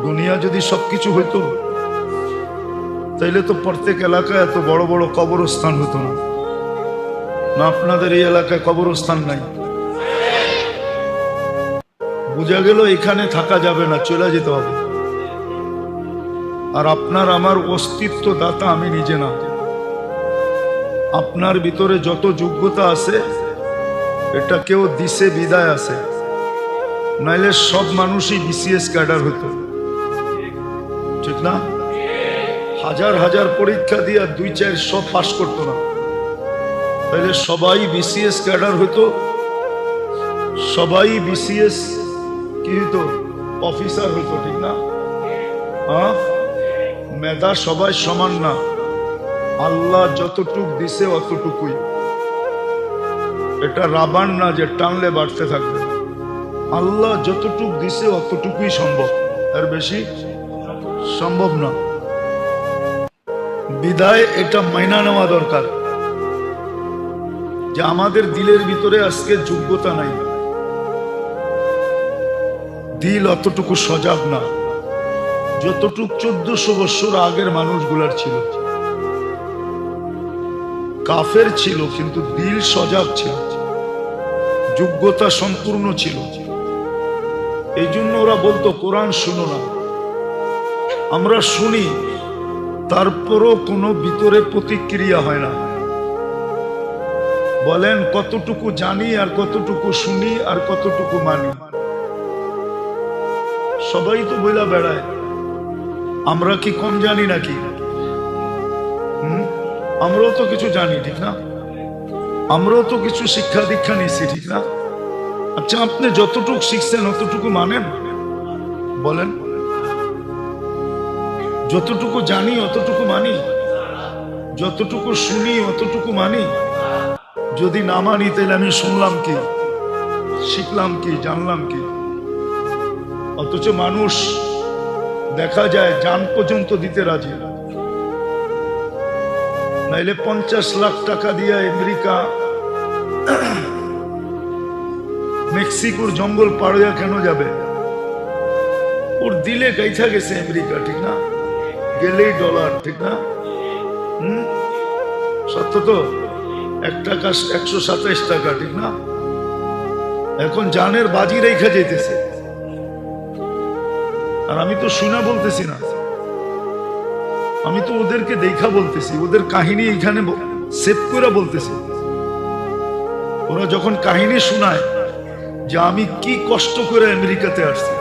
দুনিয়া যদি সবকিছু হইতো তাইলে তো প্রত্যেক এলাকায় এত বড় বড় কবরস্থান হতো না। না আপনাদের এই এলাকায় কবরস্থান নাই, বোঝা গেল এখানে থাকা যাবে না, চলে যেতে হবে। আর আপনার আমার অস্তিত্ব দাতা আমি নিজে না। আপনার ভিতরে যত যোগ্যতা আছে এটা কেউ দিছে বিদায় আছে, নাইলে সব মানুষই বিসিএস ক্যাডার হতো, ঠিক না? হাজার হাজার পরীক্ষা দিয়ে 2-4 পাস করতো না, তাহলে সবাই বিসিএস ক্যাডার হতো, সবাই বিসিএস কি হতো, অফিসার হতো, ঠিক না? হ্যাঁ, মেধা সবাই সমান না, আল্লাহ যতটুক দিছে অতটুকুই। এটা রাবান না যে টানলে বাড়তে থাকবে, আল্লাহ যতটুক দিছে অতটুকুই সম্ভব, আর বেশি সম্ভব না। বিদায় এটা মাইনা নেওয়া দরকার যে আমাদের দিলের ভিতরে আজকে যোগ্যতা নাই, দিল অতটুকু সজাগ না যতটুক 1400 বছর আগের মানুষগুলার ছিল। কাফের ছিল কিন্তু দিল সজাগ ছিল, যোগ্যতা সম্পূর্ণ ছিল। এই জন্য ওরা বলতো কোরআন শুনো না। আমরা শুনি, তারপরও কোনো ভিতরে প্রতিক্রিয়া হয় না। বলেন কতটুকু জানি আর কতটুকু শুনি আর কতটুকু মানি? সবাই তো বইলা বেড়ায়, আমরা কি কম জানি নাকি? আমরাও তো কিছু জানি, ঠিক না? আমরাও তো কিছু শিক্ষা দীক্ষা নিচ্ছি, ঠিক না? আচ্ছা, আপনি যতটুকু শিখছেন অতটুকু মানেন? বলেন, যতটুকু জানি অতটুকু মানি, যতটুকু শুনি অতটুকু মানি? যদি না মানি তাহলে আমি শুনলাম কি, শিখলাম কি, জানলাম কি? অথচ মানুষ দেখা যায় জান পর্যন্ত দিতে রাজি, নাইলে 50 লাখ টাকা দিয়ে আমেরিকা মেক্সিকোর জঙ্গল পার হইয়া কেন যাবে? ওর দিলে গাইথা গেছে আমেরিকা, ঠিক না? গেলেই ডলার, ঠিক না? সত্য তো। 1 টাকা 127 টাকা, ঠিক না? এখন জানের বাজি রেখা যেতেছে। আর আমি তো শুনা বলতেছি না, আমি তো ওদেরকে দেখা বলতেছি, ওদের কাহিনী এখানে সেভ করে বলতেছি। ওরা যখন কাহিনী শোনায় যে আমি কি কষ্ট করে আমেরিকাতে আসছি,